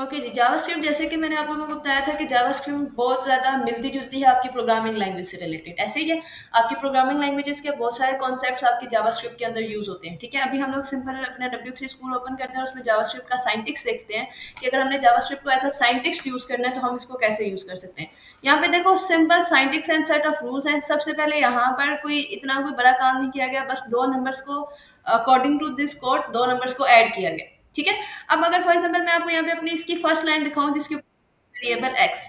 Okay जी, JavaScript जैसे कि मैंने आप लोगों को बताया था कि जावास्क्रिप्ट बहुत ज़्यादा मिलती-जुलती है आपकी प्रोग्रामिंग लैंग्वेज से रिलेटेड। ऐसे ही है, आपकी प्रोग्रामिंग लैंग्वेजेज़ के बहुत सारे कॉन्सेप्ट्स आपकी जावास्क्रिप्ट के अंदर यूज़ होते हैं, ठीक है? अभी हम लोग सिंपल अपना W3 स्कूल ओपन करते हैं और उसमें जावास्क्रिप्ट का सिंटैक्स देखते हैं कि अगर हमने जावास्क्रिप्ट को एज़ अ सिंटैक्स यूज़ करना है, तो हम इसको कैसे यूज़ कर सकते हैं। यहाँ पे देखो simple syntax and set of rules हैं। सबसे पहले यहाँ पर कोई बड़ा काम नहीं किया गया, बस 2 नंबर्स को according to this code 2 numbers को ऐड किया गया, ठीक है? अब अगर फॉर एग्जांपल मैं आपको यहाँ पे अपनी इसकी फर्स्ट लाइन दिखाऊं जिसके वेरिएबल एक्स,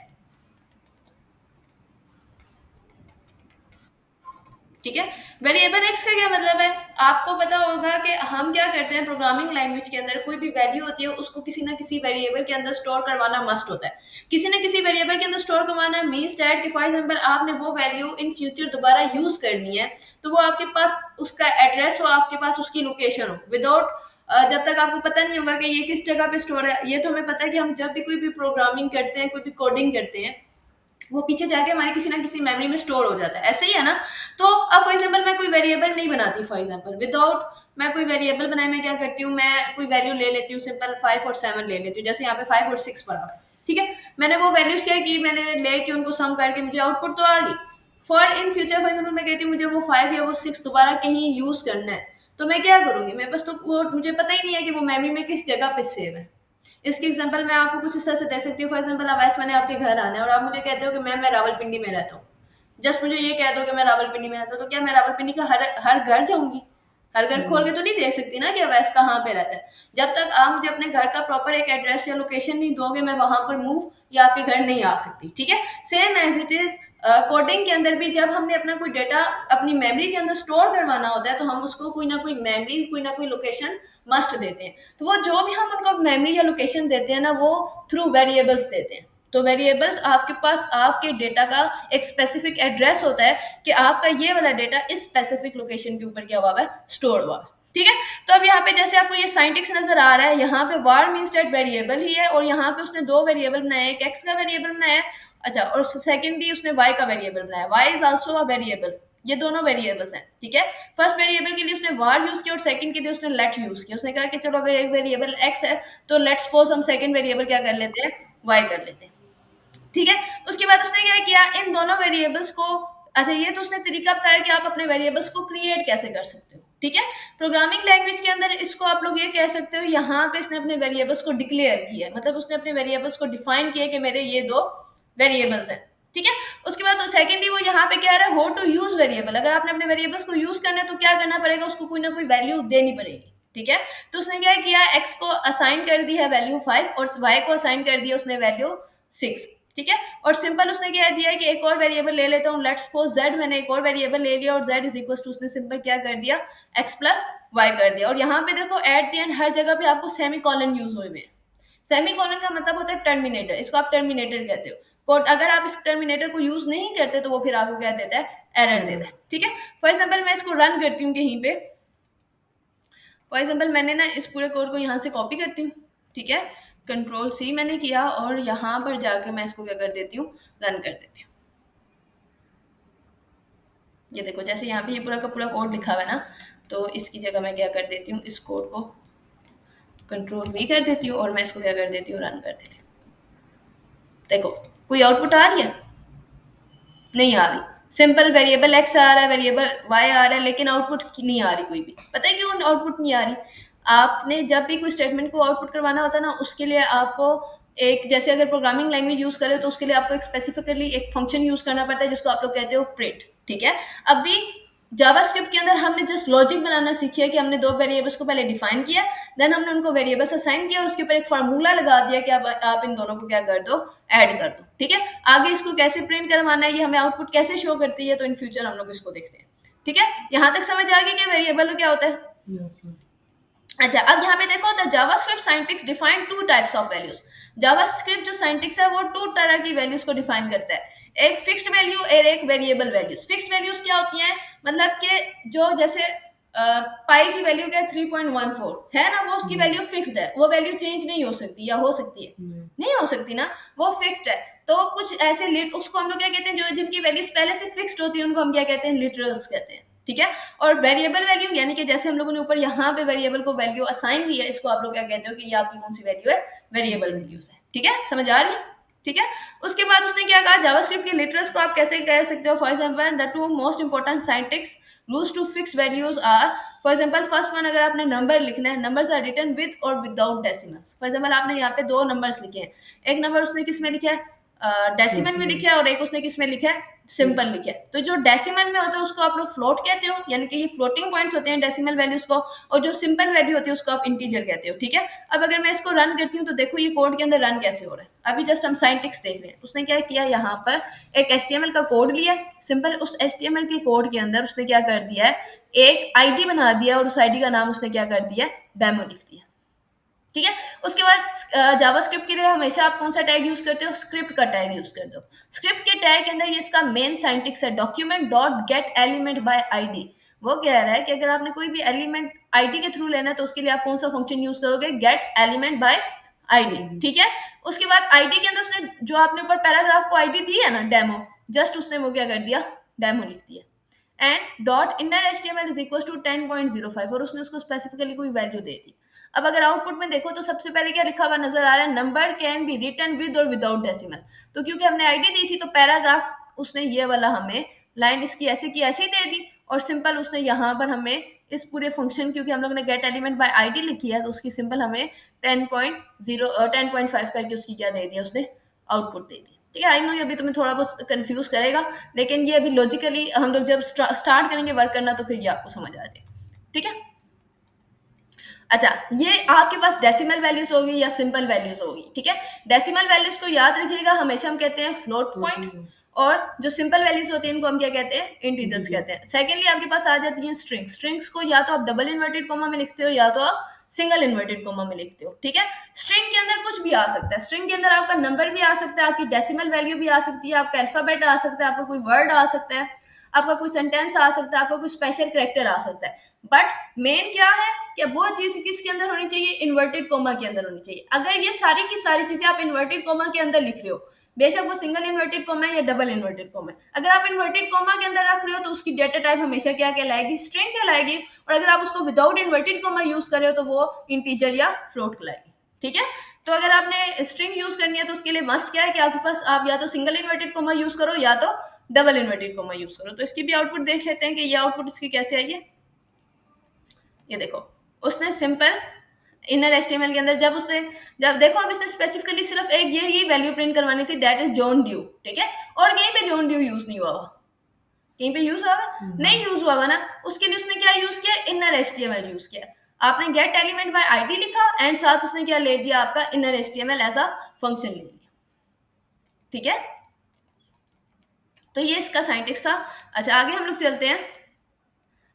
ठीक है? वेरिएबल एक्स का क्या मतलब है? आपको पता होगा कि हम क्या करते हैं प्रोग्रामिंग लैंग्वेज के अंदर, कोई भी वैल्यू होती है उसको किसी ना किसी वेरिएबल के अंदर स्टोर करवाना मस्ट होता है। किसी ना किसी वेरिएबल के अंदर स्टोर करवाना मीन्स दैट कि फॉर एग्जांपल आपने वो वैल्यू इन फ्यूचर दोबारा यूज करनी है, तो वो आपके पास उसका एड्रेस हो, आपके पास उसकी लोकेशन हो। विदाउट जब तक आपको पता नहीं होगा कि ये किस जगह पे स्टोर है। ये तो हमें पता है कि हम जब भी कोई भी प्रोग्रामिंग करते हैं, कोई भी कोडिंग करते हैं, वो पीछे जाके हमारे किसी ना किसी मेमोरी में स्टोर हो जाता है। ऐसे ही है ना? तो अब फॉर एग्जांपल मैं कोई वेरिएबल नहीं बनाती, फॉर एग्जांपल विदाउट मैं कोई वेरिएबल बनाए, मैं क्या करती हूँ, मैं कोई वैल्यू ले लेती हूँ, सिंपल 5 और 7 ले लेती हूँ। जैसे यहाँ पे 5 और 6 पड़ा हुआ है, ठीक है? मैंने वो वैल्यूज क्या की, मैंने लेके उनको सम करके मुझे आउटपुट तो आ गई। For in future for example मैं कहती हूँ मुझे वो 5 या वो 6 दोबारा कहीं यूज करना है, तो मैं क्या करूंगी, मेरे पास तो वो मुझे पता ही नहीं है कि वो मेमोरी में किस जगह पे सेव है। इसकी एग्जांपल मैं आपको कुछ इस तरह से दे सकती हूँ। फॉर एग्जांपल अब ऐसे मैंने आपके घर आना है और आप मुझे कहते हो कि मैम मैं रावलपिंडी में रहता हूँ। जस्ट मुझे ये कह दो कि मैं रावलपिंडी में रहता हूँ, तो क्या मैं रावलपिंडी का हर हर घर जाऊंगी? हर घर खोल के तो नहीं देख सकती ना कि अवैस कहाँ पे रहता है। जब तक आप मुझे अपने घर का प्रॉपर एक एड्रेस या लोकेशन नहीं दोगे, मैं वहां पर मूव या आपके घर नहीं आ सकती, ठीक है? Same as it is coding के अंदर भी जब हमने अपना कोई डेटा अपनी मेमोरी के अंदर स्टोर करवाना होता है, तो हम उसको कोई ना कोई मेमोरी, कोई ना कोई लोकेशन मस्ट देते हैं। तो वो जो भी हम उनको मेमोरी या लोकेशन देते हैं ना, वो थ्रू वेरिएबल्स देते हैं। तो वेरिएबल्स आपके पास आपके डेटा का एक स्पेसिफिक एड्रेस होता है कि आपका ये वाला डेटा इस स्पेसिफिक लोकेशन के ऊपर क्या हुआ है, स्टोर हुआ है, ठीक है? तो अब यहाँ पे जैसे आपको ये साइंटिक्स नजर आ रहा है, यहाँ पे var मीन्स डेट वेरिएबल ही है, और यहाँ पे उसने दो वेरिएबल बनाए, एक एक्स का वेरिएबल बनाया है, अच्छा, और सेकेंडली उसने y का वेरिएबल बनाया, y is also a variable. ये दोनों वेरिएबल्स हैं, ठीक है? फर्स्ट वेरिएबल के लिए उसने var यूज किया और सेकंड के लिए उसने let यूज किया। उसने कहा कि चलो अगर एक वेरिएबल x है, तो लेट्स सपोज हम सेकंड वेरिएबल क्या कर लेते हैं, y कर लेते हैं, ठीक है? उसके बाद उसने क्या किया, इन दोनों वेरिएबल्स को, अच्छा ये तो उसने तरीका बताया कि आप अपने वेरिएबल्स को क्रिएट कैसे कर सकते हो, ठीक है? प्रोग्रामिंग लैंग्वेज के अंदर इसको आप लोग ये कह सकते हो, यहाँ पे इसने अपने वेरिएबल्स को डिक्लेयर किया है, मतलब उसने अपने वेरिएबल्स को डिफाइन किया कि मेरे ये दो वेरिएबल्स हैं, ठीक है? उसके बाद सेकेंडली वो यहाँ पे क्या रहा है, हो टू यूज वेरिएबल। अगर आपने अपने वेरिएबल्स को यूज करना है तो क्या करना पड़ेगा, उसको कोई ना कोई वैल्यू देनी पड़ेगी, ठीक है? तो उसने क्या किया, एक्स को असाइन कर दी है वैल्यू 5 और वाई को असाइन कर दिया उसने वैल्यू 6, ठीक है? और सिंपल उसने क्या दिया कि एक और वेरिएबल ले लेता हूँ, लेट्स सपोज z, मैंने एक और वेरिएबल ले लिया और z इज इक्वल टू, उसने सिंपल क्या कर दिया, x प्लस वाई कर दिया। और यहाँ पे देखो एट द एंड हर जगह पे आपको सेमी कॉलन यूज हुए हैं। सेमी कॉलन का मतलब होता है टर्मिनेटर, इसको आप टर्मिनेटर कहते हो। कोड अगर आप इस टर्मिनेटर को यूज नहीं करते तो वो फिर आपको क्या देता है, एरर देता है, ठीक है? फॉर एग्जाम्पल मैं इसको रन करती हूँ कहीं पे, फॉर एग्जाम्पल मैंने ना इस पूरे कोड को यहाँ से कॉपी करती हूँ, ठीक है? कंट्रोल सी मैंने किया और यहाँ पर जाके मैं इसको क्या कर देती हूँ, रन कर देती हूँ। ये देखो जैसे यहाँ पे ये पूरा का पूरा कोड लिखा हुआ है ना, तो इसकी जगह मैं क्या कर देती हूँ, इस कोड को कंट्रोल वी कर देती हूँ और मैं इसको क्या कर देती हूँ, रन कर देती हूँ। देखो कोई आउटपुट आ रही है, नहीं आ रही। सिंपल वेरिएबल एक्स आ रहा है, वेरिएबल वाई आ रहा है, लेकिन आउटपुट नहीं आ रही कोई भी। पता है क्यों आउटपुट नहीं आ रही? आपने जब भी कोई स्टेटमेंट को आउटपुट करवाना होता है ना, उसके लिए आपको एक, जैसे अगर प्रोग्रामिंग लैंग्वेज यूज करे तो उसके लिए आपको एक स्पेसिफिकली एक फंक्शन यूज करना पड़ता है जिसको आप लोग कहते हो प्रिंट, ठीक है? अभी जावास्क्रिप्ट के अंदर हमने जस्ट लॉजिक बनाना सीखी है कि हमने दो वेरिएबल्स को पहले डिफाइन किया, देन हमने उनको वेरिएबल्स असाइन किया और उसके ऊपर एक फार्मूला लगा दिया कि आप इन दोनों को क्या कर दो, ऐड कर दो, ठीक है? आगे इसको कैसे प्रिंट करवाना है, ये हमें आउटपुट कैसे शो करती है, तो इन फ्यूचर हम लोग इसको देखते हैं, ठीक है? यहाँ तक समझ आ गई कि वेरिएबल क्या होता है? अच्छा, अब यहाँ पे देखो, the JavaScript syntax define two types of values. JavaScript जो सिंटैक्स है वो टू तरह की वैल्यूज को डिफाइन करता है, एक फिक्स्ड वैल्यू और एक वेरिएबल वैल्यूज। फिक्स्ड वैल्यूज क्या होती हैं, मतलब कि जो जैसे पाई की वैल्यू क्या है, 3.14 है ना, वो उसकी वैल्यू फिक्स्ड है, वो वैल्यू चेंज नहीं हो सकती, या हो सकती है? नहीं हो सकती ना, वो फिक्स्ड है। तो कुछ ऐसे लिट, उसको हम लोग क्या कहते हैं, जो जिनकी वैल्यूज पहले से फिक्स्ड होती है उनको हम क्या कहते हैं, लिटरल्स कहते हैं, ठीक है? और वेरिएबल वैल्यू यानी कि जैसे हम लोगों ने ऊपर यहाँ पे वेरिएबल को वैल्यू असाइन की है, इसको आप लोग क्या कहते हो कि ये आपकी कौन सी वैल्यू है, वेरिएबल वैल्यूज है, ठीक है, समझ आ रही है? ठीक है, उसके बाद उसने क्या कहा, जावास्क्रिप्ट के लिटरल्स को आप कैसे कह सकते हो, for example the two most important syntax rules to fix values are, for example first one, अगर आपने नंबर लिखना है, नंबर्स आर रिटन विद और विदाउट डेसिमल्स। फॉर एग्जांपल आपने यहाँ पे दो नंबर्स लिखे हैं, एक नंबर उसने किस में लिखा है, डेसिमल में लिखा है, और एक उसने किस में लिखा है, सिंपल लिखा है। तो जो डेसिमल में होता है उसको आप लोग फ्लोट कहते हो, यानी कि ये फ्लोटिंग पॉइंट्स होते हैं डेसिमल वैल्यूज को, और जो सिंपल वैल्यू होती है उसको आप इंटीजर कहते हो। ठीक है, अब अगर मैं इसको रन करती हूँ तो देखो ये कोड के अंदर रन कैसे हो रहा है। अभी जस्ट हम साइंटिक्स देख रहे हैं, उसने क्या किया, यहाँ पर एक HTML का कोड लिया, सिंपल उस HTML के कोड के अंदर उसने क्या कर दिया है, एक आईडी बना दिया, और उस आईडी का नाम उसने क्या कर दिया, डेमो लिख दिया। ठीक है, उसके बाद जावास्क्रिप्ट के लिए हमेशा आप कौन सा टैग यूज करते हो, स्क्रिप्ट का टैग यूज करते हो। स्क्रिप्ट के टैग के अंदर ये इसका मेन सिंटैक्स है, document dot get element by ID. वो कह रहा है कि अगर आपने कोई भी एलिमेंट आईडी के थ्रू लेना है तो उसके लिए आप कौन सा फंक्शन यूज करोगे, गेट एलिमेंट बाय आईडी। ठीक है, उसके बाद आईडी के अंदर उसने जो आपने ऊपर पैराग्राफ को आईडी दी है ना, डेमो, जस्ट उसने वो क्या कर दिया, डेमो लिख दिया। And dot inner HTML is equal to 10.05, और उसने उसको स्पेसिफिकली कोई वैल्यू दे दी। अब अगर आउटपुट में देखो तो सबसे पहले क्या लिखा हुआ नजर आ रहा है, number can be written with और विदाउट डेसिमल। तो क्योंकि हमने आईडी दी थी तो पैराग्राफ उसने ये वाला हमें लाइन इसकी ऐसे की ऐसे ही दे दी, और सिंपल उसने यहाँ पर हमें इस पूरे फंक्शन, क्योंकि हम लोग ने गेट एलिमेंट बाय आईडी लिखी है तो उसकी सिंपल हमें 10.5 करके उसकी क्या दे दिया, उसने आउटपुट दे दी। ठीक है, आई नो ये अभी तुम्हें थोड़ा बहुत कंफ्यूज करेगा, लेकिन ये अभी लॉजिकली हम लोग जब स्टार्ट करेंगे वर्क करना तो फिर ये आपको समझ आ जाएगा। ठीक है, अच्छा, ये आपके पास डेसिमल वैल्यूज होगी या सिंपल वैल्यूज होगी। ठीक है, डेसिमल वैल्यूज को याद रखिएगा, हमेशा हम कहते हैं फ्लोट पॉइंट, और जो सिंपल वैल्यूज होती हैं इनको हम क्या कहते हैं, इंटीजर्स कहते हैं। सेकेंडली आपके पास आ जाती है स्ट्रिंग। स्ट्रिंग्स को या तो आप डबल इन्वर्टेड कोमा में लिखते हो या तो आप सिंगल इन्वर्टेड कोमा में लिखते हो। ठीक है, स्ट्रिंग के अंदर कुछ भी आ सकता है, स्ट्रिंग के अंदर आपका नंबर भी आ सकता है, आपकी डेसिमल वैल्यू भी आ सकती है, आपका अल्फाबेट आ सकता है, आपका कोई वर्ड आ सकता है, आपका कोई सेंटेंस आ सकता है, आपका कोई स्पेशल कैरेक्टर आ सकता है। बट मेन क्या है कि वो चीज किसके अंदर होनी चाहिए, इन्वर्टेड कोमा के अंदर होनी चाहिए। अगर ये सारी की सारी चीजें आप इन्वर्टेड कोमा के अंदर लिख रहे हो, बेशक वो सिंगल इन्वर्टेड कोमा है या डबल इन्वर्टेड कोमा है, अगर आप इन्वर्टेड कोमा के अंदर रख रहे हो तो उसकी डेटा टाइप हमेशा क्या कहलाएगी, स्ट्रिंग कहलाएगी। और अगर आप उसको विदाउट इन्वर्टेड कोमा यूज कर रहे हो तो वो इंटीजर या फ्लोट कहलाएगी। ठीक है, तो अगर आपने स्ट्रिंग यूज करनी है तो उसके लिए मस्ट क्या है कि आपके पास आप या तो सिंगल इन्वर्टेड कोमा यूज करो या तो डबल इन्वर्टेड कोमा यूज करो। तो इसकी भी आउटपुट देख लेते हैं कि ये आउटपुट इसकी कैसे आई है। ये देखो, उसने सिंपल इनर HTML के अंदर जब देखो, अब इसने स्पेसिफिकली सिर्फ एक ये वैल्यू प्रिंट करवानी थी, दैट इज जॉन ड्यू। ठीक है, और कहीं पे जॉन ड्यू यूज नहीं हुआ, कहीं पे यूज हुआ नहीं यूज हुआ ना, उसके लिए उसने क्या यूज किया, इनर HTML यूज किया। आपने गेट एलिमेंट बाय आईडी लिखा एंड साथ उसने क्या ले दिया, आपका inner HTML as a function ले लिया। ठीक है, तो ये इसका साइंटिक्स था। अच्छा, आगे हम लोग चलते हैं।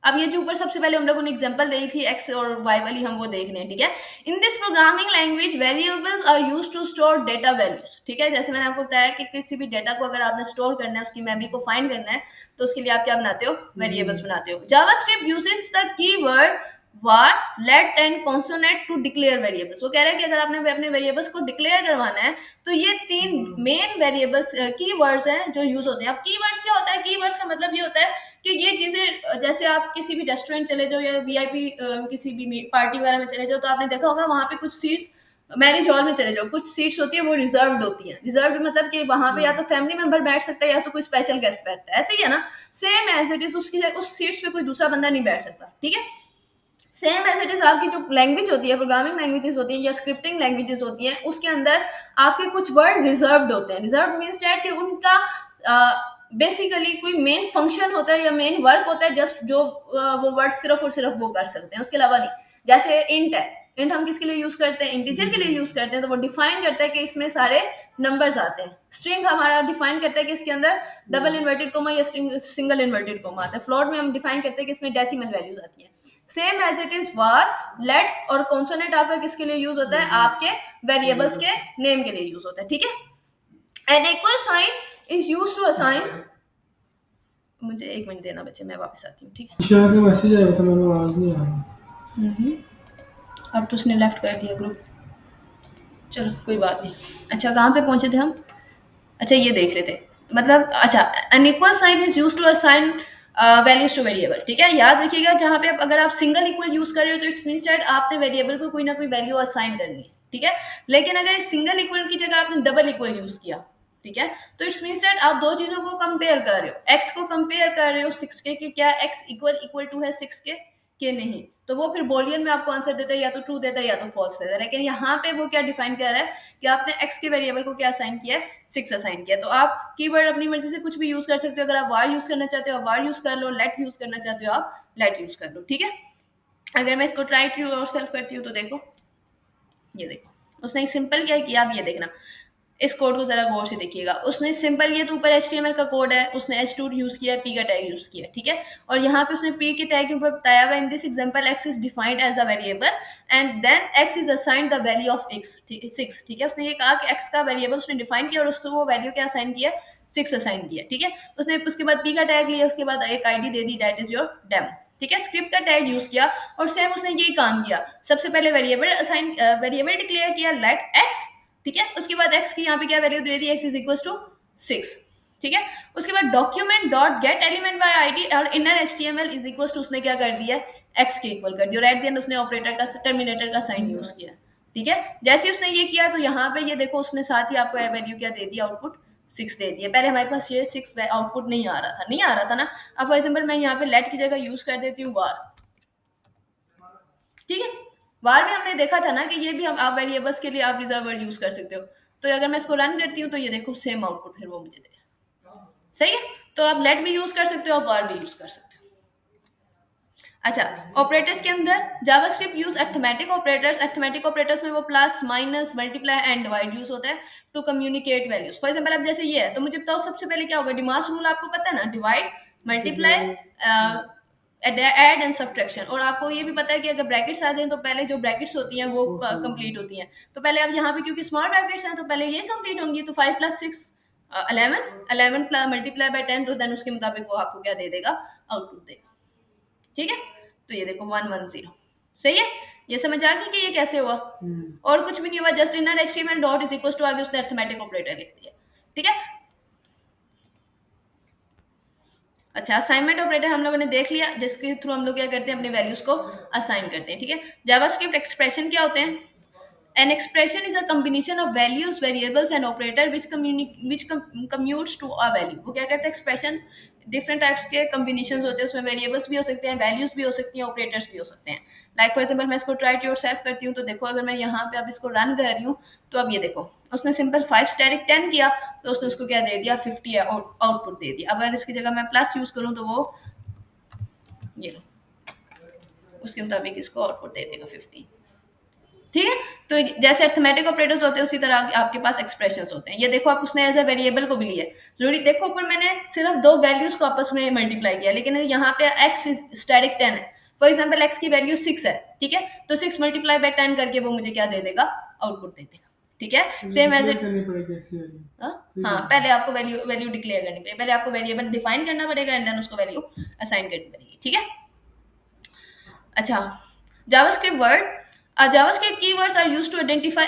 अब ये जो ऊपर सबसे पहले हम लोगों ने एग्जांपल दी थी एक्स और वाई वाली, हम वो देख रहे हैं। ठीक है, in this programming language variables are used to store data values. ठीक है, जैसे मैंने आपको बताया कि किसी भी डेटा को अगर आपने स्टोर करना है, उसकी मेमोरी को फाइंड करना है, तो उसके लिए आप क्या बनाते हो, वेरिएबल्स बनाते हो। JavaScript uses the keyword var, let and consonant to declare variables। वो कह रहा है कि अगर आपने अपने वेरिएबल्स को डिक्लेयर करवाना है तो ये तीन मेन वेरिएबल्स कीवर्ड्स हैं जो यूज होते हैं। अब कीवर्ड्स क्या होता है, कीवर्ड्स का मतलब ये होता है कि ये चीजें, जैसे आप किसी भी रेस्टोरेंट चले जाओ या VIP किसी भी पार्टी वगैरह में चले जाओ तो आपने देखा होगा वहां पे कुछ सीट्स, मैरिज हॉल में चले जाओ कुछ सीट्स होती है वो रिजर्व्ड होती है। रिजर्व्ड मतलब कि वहां पे या तो फैमिली मेंबर बैठ सकता है या तो कोई स्पेशल गेस्ट बैठता है, ऐसे ही है ना। सेम एज इट इज उसकी उस सीट्स पे कोई दूसरा बंदा नहीं बैठ सकता। ठीक है, सेम एज इट इज आपकी जो लैंग्वेज होती है, प्रोग्रामिंग लैंग्वेजेस होती है या स्क्रिप्टिंग लैंग्वेजेस होती हैं, उसके अंदर आपके कुछ वर्ड रिजर्व्ड होते हैं। रिजर्व्ड मीन्स दैट कि उनका बेसिकली कोई मेन फंक्शन होता है या मेन वर्क होता है, जस्ट जो वो वर्ड सिर्फ और सिर्फ वो कर सकते हैं, उसके अलावा नहीं। जैसे इंट है, इंट हम किसके लिए यूज करते हैं, इंटीजर के लिए यूज करते हैं, तो वो डिफाइन करता है कि इसमें सारे नंबर्स आते हैं। स्ट्रिंग हमारा डिफाइन करता है कि इसके अंदर डबल इन्वर्टेड कोमा या सिंगल इन्वर्टेड कोमा आता है। फ्लोट में हम डिफाइन करते हैं कि इसमें डेसिमल वैल्यूज आती है। Same as it is var, let और कॉन्सोनेंट आपका किसके लिए यूज होता है, आपके वेरिएबल्स के नेम के लिए यूज होता है। ठीक है, an equal sign is use to assign, मुझे 1 मिनट देना बच्चे, मैं वापस आती हूँ। ठीक है, मैसेज आया तो मैंने आवाज नहीं आ रही। अब तो उसने लेफ्ट कर दिया ग्रुप, चलो कोई बात नहीं। अच्छा, कहाँ पे पहुंचे थे हम, अच्छा ये देख रहे थे, मतलब अच्छा, an equal sign is use to assign values to variable. ठीक है, याद रखिएगा जहाँ पे अगर आप सिंगल इक्वल यूज कर रहे हो तो इट मींस दैट आपने वेरिएबल को कोई ना कोई वैल्यू असाइन करनी है। ठीक है। लेकिन अगर सिंगल इक्वल की जगह आपने डबल इक्वल यूज किया, ठीक है, तो इट्स मीन्स दैट आप दो चीजों को कंपेयर कर रहे हो, एक्स को कंपेयर कर रहे हो 6 के कि क्या एक्स इक्वल इक्वल टू है 6 के नहीं, तो वो फिर बोलियन में आपको आंसर देता है, या तो ट्रू देता है या तो फॉल्स देता है। लेकिन यहाँ पे वो क्या डिफाइन कर रहा है कि आपने एक्स के वेरिएबल को क्या असाइन किया है, 6 असाइन किया। तो आप कीवर्ड अपनी मर्जी से कुछ भी यूज कर सकते हो। अगर आप वार यूज करना चाहते हो आप वार यूज कर लो, लेट यूज करना चाहते हो आप लेट यूज कर लो, ठीक है। अगर मैं इसको ट्राई टू और सेल्फ करती हूँ तो देखो, ये देखो उसने सिंपल क्या किया, आप ये देखना, इस कोड को जरा गौर से देखिएगा। उसने सिंपल, ये तो ऊपर HTML का कोड है, उसने h2 यूज किया, p का टैग यूज किया, ठीक है। और यहाँ पे उसने p के टैग के ऊपर बताया हुआ, in this example x is defined as a variable and then x is assigned the value of x, 6, ठीक है। उसने ये कहा कि x का वेरिएबल उसने डिफाइन किया और उसको वो वैल्यू क्या असाइन किया, 6 असाइन किया, ठीक है। उसने उसके बाद p का टैग लिया, उसके बाद एक आईडी दे दी, दैट इज योर डेम, ठीक है। स्क्रिप्ट का टैग यूज किया और सेम उसने यही काम किया। सबसे पहले वेरिएबल असाइन, वेरिएबल डिक्लेयर किया लेट x, ठीक है। उसके बाद x की यहाँ पे क्या वैल्यू दे दी, x इज इक्वल टू 6, ठीक है। उसके बाद document dot get element by ID और inner HTML is equal to, उसने क्या कर दिया, x के इक्वल कर दिया, और एट द एंड उसने ऑपरेटर का, टर्मिनेटर का साइन यूज किया, ठीक है। जैसे उसने ये किया तो यहाँ पे ये देखो उसने साथ ही आपको वैल्यू क्या दे दिया, आउटपुट 6 दे दिया। पहले हमारे पास ये 6 आउटपुट नहीं आ रहा था, नहीं आ रहा था ना। अब फॉर एग्जाम्पल मैं यहाँ पे लेट की जगह यूज कर देती हूँ वार, ठीक है। वार में हमने देखा था ना कि ये भी हम आप वेरिएबल्स के लिए आप रिजर्व वर्ड यूज कर सकते हो। तो अगर मैं इसको रन करती हूँ तो ये देखो सेम आउटपुट फिर वो मुझे दे रहा है, सही है। तो आप लेट भी यूज कर सकते हो, आप वार भी यूज कर सकते हो। अच्छा, ऑपरेटर्स के अंदर JavaScript use arithmetic operators. Arithmetic operators में वो plus, minus, multiply and divide use होता है to communicate values. For example अब जैसे ये है, तो मुझे बताओ सबसे पहले क्या होगा, डिमास रूल आपको पता है ना, divide, multiply, add and subtraction. और आपको ये भी पता है कि अगर ब्रैकेट्स आ जाएं तो पहले जो ब्रैकेट्स होती हैं वो कंप्लीट होती हैं। तो पहले अब यहाँ पे क्योंकि स्मॉल ब्रैकेट्स हैं तो पहले ये कंप्लीट होंगी, तो 5 + 6 11, 11 मल्टीप्लाई बाय 10, तो देन उसके मुताबिक वो आपको क्या दे देगा, आउटपुट देगा, ठीक है। तो ये देखो 110, सही है। ये समझ आ गई कि ये कैसे हुआ, और कुछ भी नहीं हुआ, just inner HTML dot is equal to आगे उसने अर्थमेटिक ऑपरेटर लिख दिया, ठीक है। अच्छा, असाइनमेंट ऑपरेटर हम लोगों ने देख लिया, जिसके थ्रू हम लोग क्या करते हैं, अपने वैल्यूज को असाइन करते हैं, ठीक है। जावास्क्रिप्ट एक्सप्रेशन क्या होते हैं, an expression is a combination of values, variables and operator which commutes to a value। वो क्या कहते हैं, एक्सप्रेशन डिफरेंट टाइप्स के कम्बिनेशन होते हैं, उसमें वेरिएबल्स भी हो सकते हैं, वैल्यूज भी हो सकती हैं, ऑपरेटर्स भी हो सकते हैं। लाइक फॉर एग्जांपल मैं इसको ट्राई टू योरसेल्फ करती हूँ तो देखो, अगर मैं यहाँ पे अब इसको रन कर रही हूँ तो अब ये देखो उसने सिंपल 5 स्टैटिक 10 किया तो उसने उसको क्या दे दिया, 50 आउटपुट दे दिया। अगर इसकी जगह मैं प्लस यूज करूँ तो वो ये लो उसके मुताबिक इसको आउटपुट दे देगा 50, ठीक है। तो जैसे अर्थमेटिक ऑपरेटर्स होते हैं उसी तरह आपके पास एक्सप्रेशंस होते हैं। ये देखो आप उसने एज ए वेरिएबल को भी लिया है, जरूरी देखो ऊपर मैंने सिर्फ दो वैल्यूज को आपस में मल्टीप्लाई किया, लेकिन यहाँ पे x इज स्टैटिक 10 है। फॉर एग्जांपल x की वैल्यू 6 है, ठीक है, तो 6 मल्टीप्लाई बाय 10 करके वो मुझे क्या दे देगा, आउटपुट दे देगा, ठीक है। सेम एज इट, हाँ पहले आपको वैल्यू वैल्यू डिक्लेयर करनी पड़ेगी, पहले आपको वेरिएबल डिफाइन करना पड़ेगा एंड देन उसको वैल्यू असाइन करनी पड़ेगी, ठीक है। अच्छा, JavaScript word, JavaScript keywords are used to identify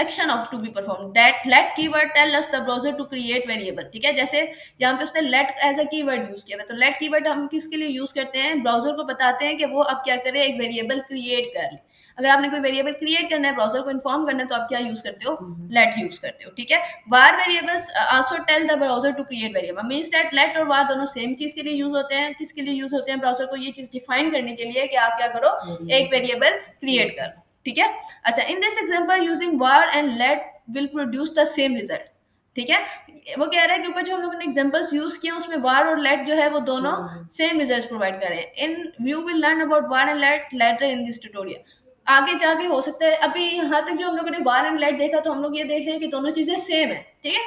action of to be performed. That let keyword tell us the browser to create variable, ठीक है। जैसे यहाँ पे उसने let as a keyword use किया है, तो let कीवर्ड हम किसके लिए यूज करते हैं, ब्राउजर को बताते हैं कि वो अब क्या करे, एक वेरिएबल क्रिएट कर ले। अगर आपने कोई वेरिएबल क्रिएट करना है, ब्राउजर को इन्फॉर्म करना है, तो आप क्या यूज करते हो, let यूज करते हो, ठीक है। var variables also tell the browser to create variable, means that let और var दोनों सेम चीज के लिए यूज होते हैं। किसके लिए यूज होते हैं, ब्राउजर को ये चीज डिफाइन करने के लिए कि आप क्या करो, एक वेरिएबल क्रिएट करो, ठीक है। अच्छा, इन this example using var and let will produce the same result, ठीक है। वो कह रहा है कि ऊपर जो हम लोगों ने एग्जांपल्स यूज किए उसमें var और let जो है वो दोनों सेम रिजल्ट्स प्रोवाइड कर रहे हैं। In you will learn about var and let later in this tutorial. आगे जाके हो सकता है, अभी यहाँ तक जो हम लोगों ने var एंड let देखा तो हम लोग ये देख रहे हैं कि दोनों चीजें सेम है, ठीक है।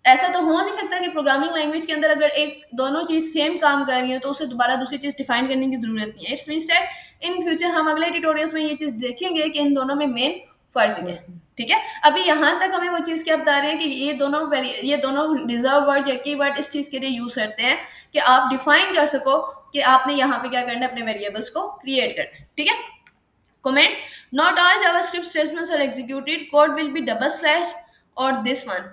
ऐसा तो हो नहीं सकता कि प्रोग्रामिंग लैंग्वेज के अंदर अगर एक दोनों चीज सेम काम कर रही है तो उसे दोबारा दूसरी चीज डिफाइन करने की जरूरत नहीं है। It's means that in future हम अगले ट्यूटोरियल्स में ये चीज देखेंगे कि इन दोनों में मेन फर्क है, ठीक है। अभी यहाँ तक हमें वो चीज क्या बता रहे हैं कि ये दोनों रिजर्व वर्ड या कीवर्ड इस चीज के लिए यूज करते हैं कि आप डिफाइन कर सको कि आपने यहाँ पे क्या करना है, अपने वेरिएबल्स को क्रिएट करना है, ठीक है। Comments: Not all JavaScript statements are executed. Code will be double slash or this one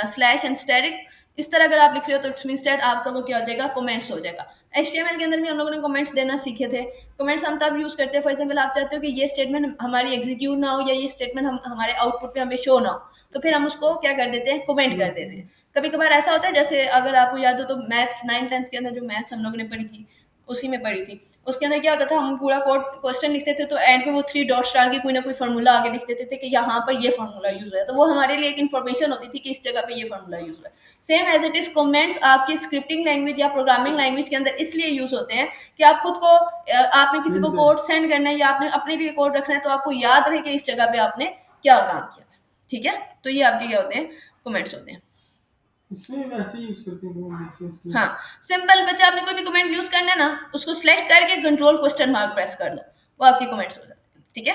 slash and static. इस तरह अगर आप लिख रहे हो तो इट्स मीन्स दैट आपका वो क्या हो जाएगा, कमेंट्स हो जाएगा। एचटीएमएल के अंदर भी हम लोगों ने कमेंट्स देना सीखे थे। कमेंट्स हम तब यूज करते हैं, फॉर एग्जांपल आप चाहते हो कि ये स्टेटमेंट हमारी एग्जीक्यूट ना हो या ये स्टेटमेंट हमारे आउटपुट पे हमें शो ना हो, तो फिर हम उसको क्या कर देते हैं, कमेंट कर देते हैं। कभी कभार ऐसा होता है, जैसे अगर आपको याद हो तो मैथ्स 9th 10th के अंदर जो मैथ्स हम लोगों ने पढ़ी थी, उसी में पढ़ी थी, उसके अंदर क्या होता था, हम पूरा कोड क्वेश्चन लिखते थे तो एंड पे वो 3 डॉट्स डाल के कोई ना कोई फार्मूला आगे लिख देते थे कि यहाँ पर ये फार्मूला यूज है, तो वो हमारे लिए एक इन्फॉर्मेशन होती थी कि इस जगह पे ये फार्मूला यूज है। Same as it is comments आपकी स्क्रिप्टिंग लैंग्वेज या प्रोग्रामिंग लैंग्वेज के अंदर इसलिए यूज होते हैं कि आप खुद को आपने किसी को कोड सेंड करना है या आपने अपने लिए कोड रखना है, तो आपको याद रहे कि इस जगह पे आपने क्या काम किया। ठीक है, तो ये आपके क्या होते हैं, कमेंट्स होते हैं। इसमें वैसे ही यूज करते हैं। हाँ, सिंपल बच्चा, आपने कोई भी कमेंट यूज करना है ना, उसको सिलेक्ट करके कंट्रोल क्वेश्चन मार्क प्रेस कर लो, वो आपकी कमेंट्स हो जाते हैं। ठीक है,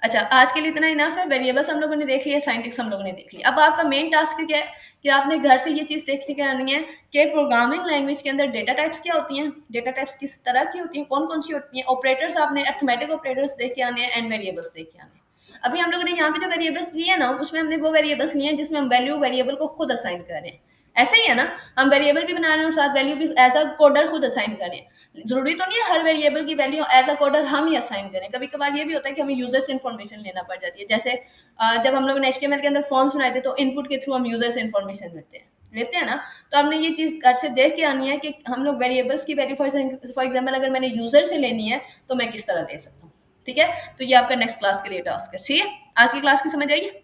अच्छा आज के लिए इतना इनफ है। वेरिएबल्स हम लोगों ने देख लिया, साइंटिक्स हम लोगों ने देख लिया। अब आपका मेन टास्क क्या है कि आपने घर से ये चीज़ देख के आनी है कि प्रोग्रामिंग लैंग्वेज के अंदर डेटा टाइप्स क्या होती हैं, डेटा टाइप्स किस तरह की होती हैं, कौन कौन सी होती हैं, ऑपरेटर्स आपने अर्थमेटिक ऑपरेटर्स देख के आने हैं, एंड वेरिएबल्स देख के आने हैं। अभी हम लोगों ने यहाँ पे जो वेरिएबल्स लिए हैं ना, उसमें हमने वो वेरिएबल्स लिए हैं जिसमें हम वैल्यू वेरिएबल को खुद असाइन कर रहे हैं। ऐसे ही है ना, हम वेरिएबल भी बना रहे हैं और साथ वैल्यू भी एज अ कोडर खुद असाइन करें। जरूरी तो नहीं है हर वेरिएबल की वैल्यू एज अ कोडर हम ही असाइन करें, कभी कभार ये भी होता है कि हमें यूजर से इन्फॉर्मेशन लेना पड़ जाती है। जैसे जब हम लोग ने एचटीएमएल के अंदर फॉर्म्स बनाए थे तो इनपुट के थ्रू हम यूजर से इन्फॉर्मेशन लेते हैं ना, तो हमने ये चीज घर से देख के आनी है कि हम लोग वेरिएबल्स की वैल्यू फॉर एग्जाम्पल अगर मैंने यूजर से लेनी है तो मैं किस तरह दे सकता हूँ। ठीक है, तो ये आपका नेक्स्ट क्लास के लिए टास्क है। ठीक है, आज की क्लास की समझ आइए।